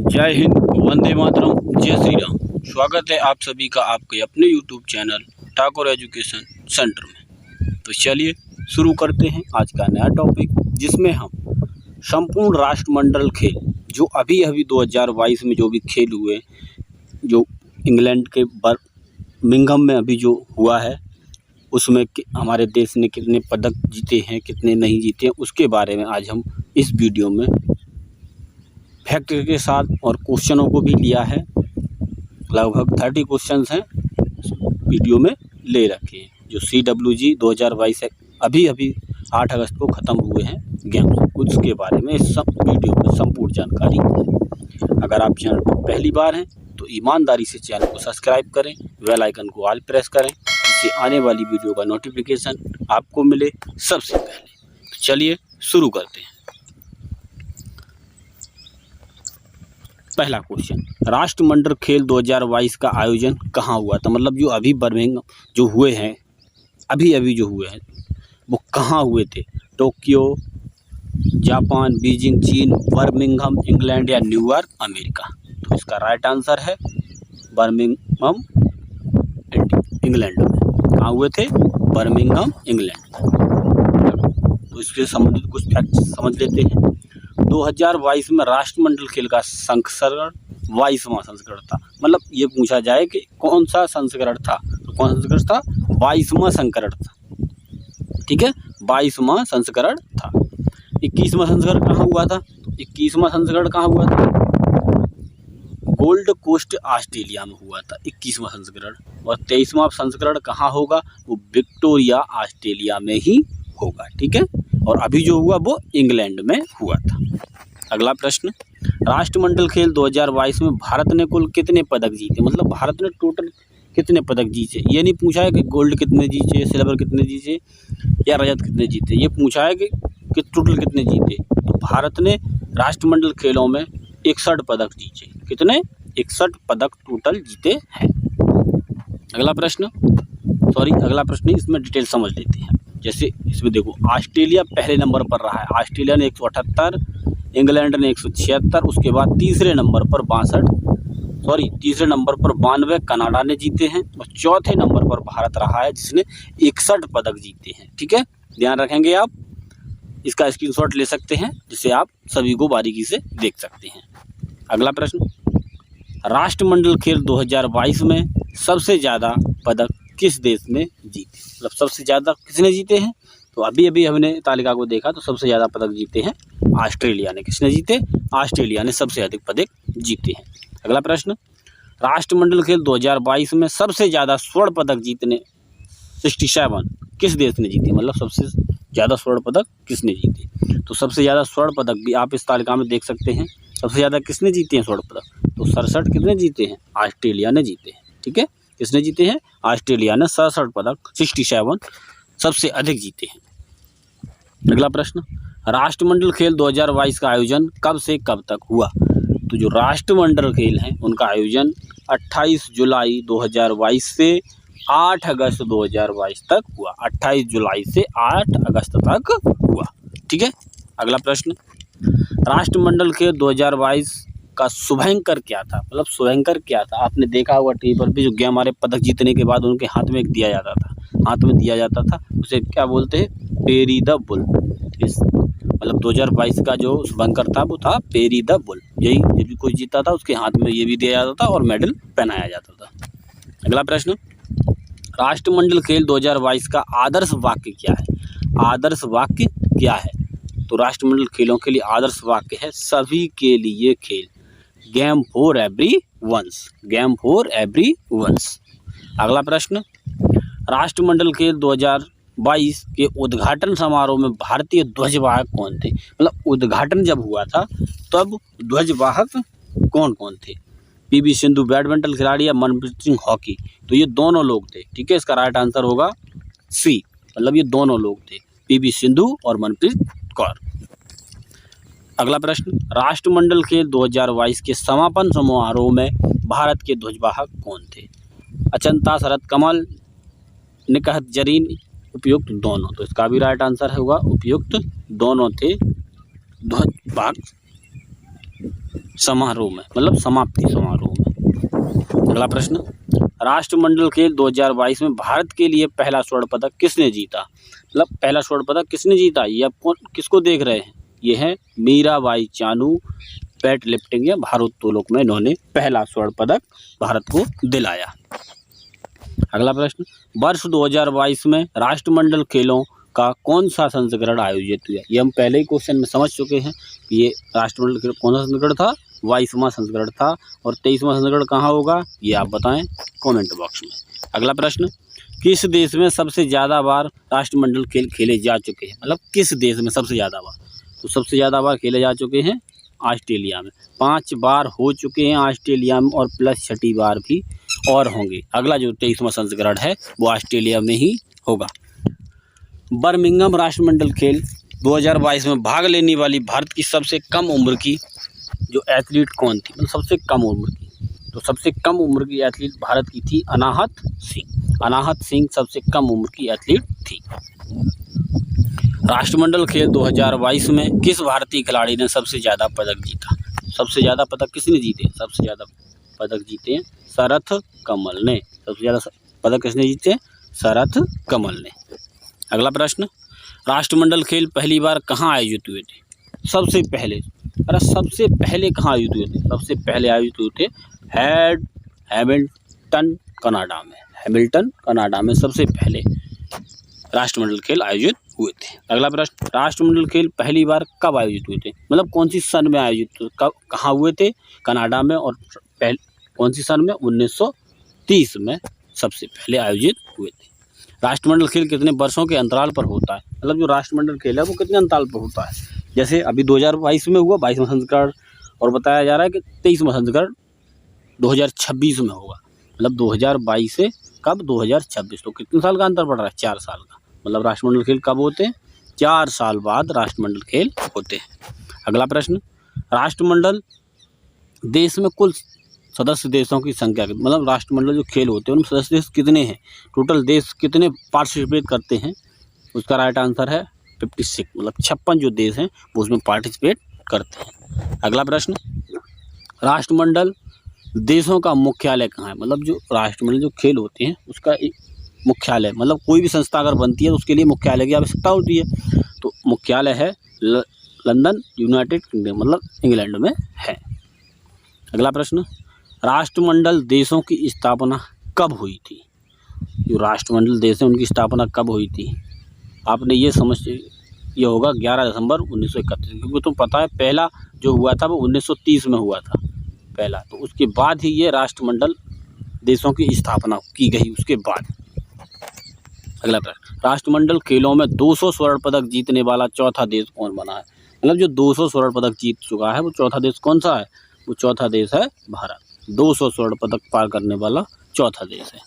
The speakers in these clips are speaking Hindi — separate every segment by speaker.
Speaker 1: जय हिंद, वंदे मातरम, जय श्री राम। स्वागत है आप सभी का आपके अपने YouTube channel Thakur education centre में। तो चलिए शुरू करते हैं आज का नया टॉपिक, जिसमें हम संपूर्ण राष्ट्रमंडल खेल जो अभी 2022 में जो भी खेल हुए, जो इंग्लैंड के बर्मिंघम में अभी जो हुआ है, उसमें हमारे देश ने कितने पदक जीते हैं, कितने नहीं जीते हैं, उसके बारे में आज हम इस वीडियो में फैक्ट के साथ और क्वेश्चनों को भी लिया है। लगभग 30 क्वेश्चंस हैं वीडियो में ले रखे हैं, जो CWG 2022 है, अभी 8 अगस्त को ख़त्म हुए हैं गेम्स, उसके बारे में इस सब वीडियो में संपूर्ण जानकारी है। अगर आप चैनल पर पहली बार हैं तो ईमानदारी से चैनल को सब्सक्राइब करें, बेल आइकन को ऑल प्रेस करें, जिससे आने वाली वीडियो का नोटिफिकेशन आपको मिले सबसे पहले। तो चलिए शुरू करते हैं। पहला क्वेश्चन, राष्ट्रमंडल खेल 2022 का आयोजन कहाँ हुआ था? मतलब जो अभी बर्मिंघम जो हुए हैं, अभी जो हुए हैं, वो कहाँ हुए थे? टोक्यो, जापान, बीजिंग चीन, बर्मिंघम इंग्लैंड या न्यूयॉर्क अमेरिका? तो इसका राइट आंसर है बर्मिंघम इंग्लैंड में। कहाँ हुए थे? बर्मिंघम इंग्लैंड में। तो इसके संबंधित कुछ फैक्ट समझ लेते हैं। 2022 में राष्ट्रमंडल खेल का संस्करण 22वां संस्करण था। मतलब ये पूछा जाए कि कौन सा संस्करण था, तो कौन सा संस्करण था? 22वां संस्करण था। ठीक है, 22वां संस्करण था। 21वां संस्करण कहाँ हुआ था? 21वां संस्करण कहाँ हुआ था? गोल्ड कोस्ट ऑस्ट्रेलिया में हुआ था 21वां संस्करण। और 23वां संस्करण कहाँ होगा? वो विक्टोरिया ऑस्ट्रेलिया में ही होगा। ठीक है, और अभी जो हुआ वो इंग्लैंड में हुआ था। अगला प्रश्न, राष्ट्रमंडल खेल 2022 में भारत ने कुल कितने पदक जीते? मतलब भारत ने टोटल कितने पदक जीते? ये नहीं पूछा है कि गोल्ड कितने जीते, सिल्वर कितने जीते या रजत कितने जीते। ये पूछा है कि टोटल कितने जीते। तो भारत ने राष्ट्रमंडल खेलों में 61 पदक जीते। कितने? 61 पदक टोटल जीते हैं। अगला प्रश्न इसमें डिटेल समझ लेते हैं। जैसे इसमें देखो, ऑस्ट्रेलिया पहले नंबर पर रहा है। ऑस्ट्रेलिया ने 178, इंग्लैंड ने 176, उसके बाद तीसरे नंबर पर 92 कनाडा ने जीते हैं, और चौथे नंबर पर भारत रहा है, जिसने 61 पदक जीते हैं। ठीक है, ध्यान रखेंगे आप, इसका स्क्रीनशॉट ले सकते हैं, जिसे आप सभी को बारीकी से देख सकते हैं। अगला प्रश्न, राष्ट्रमंडल खेल 2022 में सबसे ज़्यादा पदक किस देश ने जीते? मतलब सबसे ज़्यादा किसने जीते हैं? तो अभी हमने तालिका को देखा तो सबसे ज़्यादा पदक जीते हैं ऑस्ट्रेलिया ने। किसने जीते? ऑस्ट्रेलिया ने सबसे अधिक पदक जीते हैं। अगला प्रश्न, राष्ट्रमंडल खेल 2022 में सबसे ज़्यादा स्वर्ण पदक जीतने 67 किस देश ने जीते? मतलब सबसे ज़्यादा स्वर्ण पदक किसने जीते? तो सबसे ज़्यादा स्वर्ण पदक भी आप इस तालिका में देख सकते हैं। सबसे ज़्यादा किसने जीते हैं स्वर्ण पदक? तो 67 कितने जीते हैं? ऑस्ट्रेलिया ने जीते हैं। ठीक है, किसने जीते हैं? ऑस्ट्रेलिया ने 67 पदक, 67 सबसे अधिक जीते हैं। अगला प्रश्न, राष्ट्रमंडल खेल 2022 का आयोजन कब से कब तक हुआ? तो जो राष्ट्रमंडल खेल हैं उनका आयोजन 28 जुलाई 2022 से 8 अगस्त 2022 तक हुआ। 28 जुलाई से 8 अगस्त तक हुआ। ठीक है, अगला प्रश्न, राष्ट्रमंडल खेल 2022 का शुभंकर क्या था? मतलब शुभंकर क्या था? आपने देखा होगा टीवी पर भी, जो गेम हमारे पदक जीतने के बाद उनके हाथ में दिया जाता था, उसे क्या बोलते हैं? Peri the bull. मतलब 2022 का जो शुभंकर था वो था पेरी द बुल। यही जब भी कोई जीता था उसके हाथ में ये भी दिया जाता था और मेडल पहनाया जाता था। अगला प्रश्न, राष्ट्रमंडल खेल 2022 का आदर्श वाक्य क्या है? आदर्श वाक्य क्या है? तो राष्ट्रमंडल खेलों के लिए आदर्श वाक्य है सभी के लिए खेल, game for everyone, game for everyone. अगला प्रश्न, राष्ट्रमंडल खेल 2022 के उद्घाटन समारोह में भारतीय ध्वजवाहक कौन थे? मतलब उद्घाटन जब हुआ था तब ध्वजवाहक कौन कौन थे? PV सिंधु बैडमिंटन खिलाड़ी या मनप्रीत सिंह हॉकी? तो ये दोनों लोग थे। ठीक है, इसका राइट आंसर होगा C। मतलब ये दोनों लोग थे, PV सिंधु और मनप्रीत कौर। अगला प्रश्न, राष्ट्रमंडल खेल 2022 के समापन समारोह में भारत के ध्वजवाहक कौन थे? अचंता, शरद कमल, निकहत जरीन, उपयुक्त दोनों? तो इसका भी राइट आंसर होगा उपयुक्त दोनों थे ध्वजवाहक समारोह में, मतलब समाप्ति समारोह में। अगला प्रश्न, राष्ट्रमंडल खेल 2022 में भारत के लिए पहला स्वर्ण पदक किसने जीता? मतलब पहला स्वर्ण पदक किसने जीता, ये आप किसको देख रहे हैं? ये है मीराबाई चानू, वेट लिफ्टिंग या भारोत्तोलक में इन्होंने पहला स्वर्ण पदक भारत को दिलाया। अगला प्रश्न, वर्ष 2022 में राष्ट्रमंडल खेलों का कौन सा संस्करण आयोजित हुआ? ये हम पहले ही क्वेश्चन में समझ चुके हैं कि ये राष्ट्रमंडल खेल कौन सा संस्करण था, 22वां संस्करण था। और 23वां संस्करण कहाँ होगा, ये आप बताएं कमेंट बॉक्स में। अगला प्रश्न, किस देश में सबसे ज़्यादा बार राष्ट्रमंडल खेल खेले जा चुके हैं? मतलब किस देश में सबसे ज़्यादा बार? तो सबसे ज़्यादा बार खेले जा चुके हैं ऑस्ट्रेलिया में, 5 बार हो चुके हैं ऑस्ट्रेलिया में, और प्लस 6ठी बार भी और होंगे। अगला जो 23वां संस्करण है वो ऑस्ट्रेलिया में ही होगा। बर्मिंघम राष्ट्रमंडल खेल 2022 में भाग लेने वाली भारत की सबसे कम उम्र की जो एथलीट कौन थी? मतलब सबसे कम उम्र की, तो सबसे कम उम्र की एथलीट भारत की थी अनाहत सिंह। अनाहत सिंह सबसे कम उम्र की एथलीट थी। राष्ट्रमंडल खेल 2022 में किस भारतीय खिलाड़ी ने सबसे ज़्यादा पदक जीता? सबसे ज़्यादा पदक किसने जीते? सबसे ज़्यादा पदक जीते हैं शरथ कमल ने। सबसे ज़्यादा पदक किसने जीते? शरथ कमल ने। अगला प्रश्न, राष्ट्रमंडल खेल पहली बार कहाँ आयोजित हुए थे? सबसे पहले, अरे सबसे पहले कहाँ आयोजित हुए थे? सबसे पहले आयोजित हुए थे हैमिल्टन कनाडा में। हैमिल्टन कनाडा में सबसे पहले राष्ट्रमंडल खेल आयोजित हुए थे। अगला प्रश्न, राष्ट्रमंडल खेल पहली बार कब आयोजित हुए थे? मतलब कौन सी सन में आयोजित हुए, कब, कहाँ हुए थे? कनाडा में। और कौन सी सन में? 1930 में सबसे पहले आयोजित हुए थे। राष्ट्रमंडल खेल कितने वर्षों के अंतराल पर होता है? मतलब जो राष्ट्रमंडल खेल है वो कितने अंतराल पर होता है? जैसे अभी 2022 में हुआ 22वां संस्करण, और बताया जा रहा है कि 23वां संस्करण 2026 में होगा। मतलब 2022 से कब? 2026। तो कितने साल का अंतर पड़ रहा है? 4 साल का। मतलब राष्ट्रमंडल खेल कब होते हैं? 4 साल बाद राष्ट्रमंडल खेल होते हैं। अगला प्रश्न, राष्ट्रमंडल देश में कुल सदस्य देशों की संख्या, मतलब राष्ट्रमंडल जो खेल होते हैं उनमें सदस्य देश कितने हैं? टोटल देश कितने पार्टिसिपेट करते हैं? उसका राइट आंसर है 56। मतलब 56 जो देश हैं वो उसमें पार्टिसिपेट करते हैं। अगला प्रश्न, राष्ट्रमंडल देशों का मुख्यालय कहाँ है? मतलब जो राष्ट्रमंडल जो खेल होते हैं उसका एक मुख्यालय, मतलब कोई भी संस्था अगर बनती है तो उसके लिए मुख्यालय की आवश्यकता होती है। तो मुख्यालय है लंदन, यूनाइटेड किंगडम, मतलब इंग्लैंड में है। अगला प्रश्न, राष्ट्रमंडल देशों की स्थापना कब हुई थी? जो राष्ट्रमंडल देश हैं उनकी स्थापना कब हुई थी? आपने ये ये होगा 11 दिसंबर 1931, क्योंकि तुम पता है पहला जो हुआ था वो 1930 में हुआ था पहला, तो उसके बाद ही ये राष्ट्रमंडल देशों की स्थापना की गई उसके बाद। अगला प्रश्न, राष्ट्रमंडल खेलों में 200 स्वर्ण पदक जीतने वाला चौथा देश कौन बना है? मतलब जो 200 स्वर्ण पदक जीत चुका है वो चौथा देश कौन सा है? वो चौथा देश है भारत। 200 स्वर्ण पदक पार करने वाला चौथा देश है।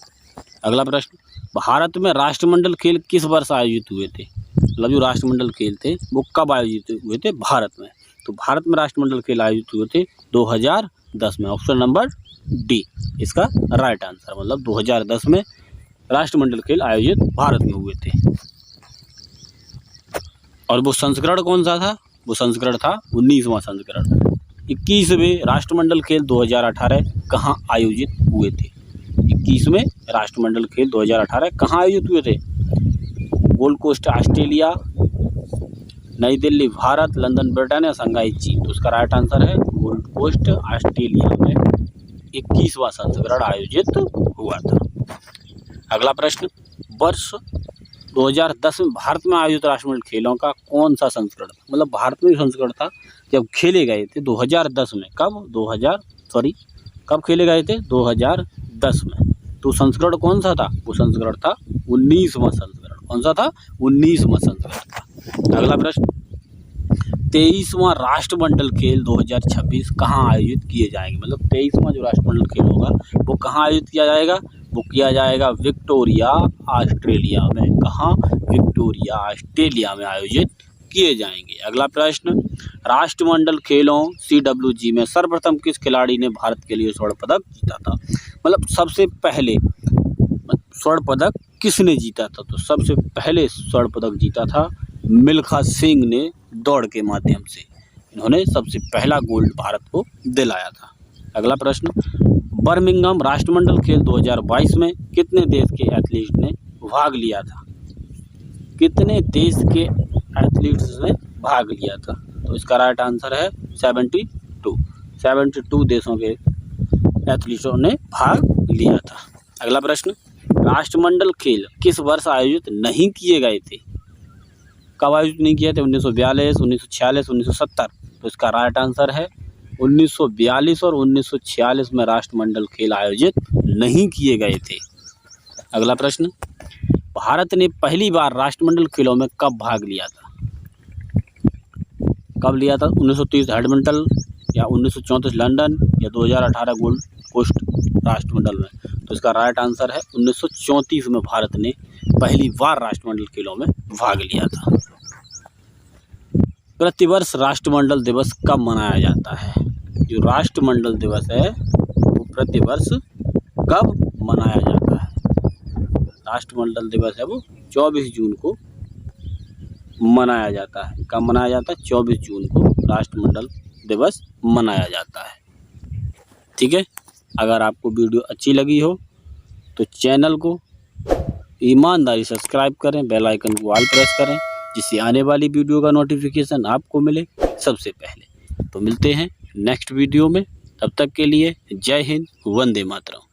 Speaker 1: अगला प्रश्न, भारत में राष्ट्रमंडल खेल किस वर्ष आयोजित हुए थे? मतलब जो राष्ट्रमंडल खेल थे वो कब आयोजित हुए थे? भारत में। तो भारत में राष्ट्रमंडल खेल आयोजित हुए थे 2010 में। ऑप्शन नंबर डी इसका राइट आंसर, मतलब 2010 में राष्ट्रमंडल खेल आयोजित भारत में हुए थे। और वो संस्करण कौन सा था? वो संस्करण था 19वां संस्करण। 21वें राष्ट्रमंडल खेल 2018 कहाँ आयोजित हुए थे? 21वें राष्ट्रमंडल खेल 2018 कहाँ आयोजित हुए थे? गोल्ड कोस्ट ऑस्ट्रेलिया, नई दिल्ली भारत, लंदन ब्रिटेन या शंघाई चीन। तो उसका राइट आंसर है गोल्ड कोस्ट ऑस्ट्रेलिया में 21वां संस्करण आयोजित हुआ था। अगला प्रश्न, वर्ष 2010 में भारत में आयोजित राष्ट्रमंडल खेलों का कौन सा संस्करण था? मतलब भारत में संस्करण था जब खेले गए थे 2010 में। कब? कब खेले गए थे? 2010 में। तो संस्करण कौन सा था? वो संस्करण था 19वां संस्करण। कौन सा था? 19वां संस्करण था। अगला प्रश्न, 23वां राष्ट्रमंडल खेल 2026 कहाँ आयोजित किए जाएंगे? मतलब 23वां जो राष्ट्रमंडल खेल होगा वो कहाँ आयोजित किया जाएगा? वो किया जाएगा विक्टोरिया ऑस्ट्रेलिया में। कहाँ? विक्टोरिया ऑस्ट्रेलिया में आयोजित किए जाएंगे। अगला प्रश्न, राष्ट्रमंडल खेलों CWG में सर्वप्रथम किस खिलाड़ी ने भारत के लिए स्वर्ण पदक जीता था? मतलब सबसे पहले स्वर्ण पदक किसने जीता था? तो सबसे पहले स्वर्ण पदक जीता था मिल्खा सिंह ने दौड़ के माध्यम से। इन्होंने सबसे पहला गोल्ड भारत को दिलाया था। अगला प्रश्न, बर्मिंघम राष्ट्रमंडल खेल 2022 में कितने देश के एथलीट ने भाग लिया था? कितने देश के एथलीट्स ने भाग लिया था? तो इसका राइट आंसर है 72 देशों के एथलीटों ने भाग लिया था। अगला प्रश्न, राष्ट्रमंडल खेल किस वर्ष आयोजित नहीं किए गए थे? कब आयोजित नहीं किए थे? 1942, 1946, 1970। तो इसका राइट आंसर है 1942 और 1946 में राष्ट्रमंडल खेल आयोजित नहीं किए गए थे। अगला प्रश्न, भारत ने पहली बार राष्ट्रमंडल खेलों में कब भाग लिया था? कब लिया था? 1930 एडमंटन या 1934 लंदन या 2018 गोल्ड कोस्ट राष्ट्रमंडल में? तो इसका राइट आंसर है 1934 में भारत ने पहली बार राष्ट्रमंडल खेलों में भाग लिया था। प्रतिवर्ष राष्ट्रमंडल दिवस कब मनाया जाता है? जो राष्ट्रमंडल दिवस है वो प्रतिवर्ष कब मनाया जाता है? राष्ट्रमंडल दिवस है वो 24 जून को मनाया जाता है। कब मनाया जाता है? 24 जून को राष्ट्रमंडल दिवस मनाया जाता है। ठीक है, अगर आपको वीडियो अच्छी लगी हो तो चैनल को ईमानदारी सब्सक्राइब करें, बेल आइकन को ऑल प्रेस करें, जिससे आने वाली वीडियो का नोटिफिकेशन आपको मिले सबसे पहले। तो मिलते हैं नेक्स्ट वीडियो में, तब तक के लिए जय हिंद, वंदे मातरम।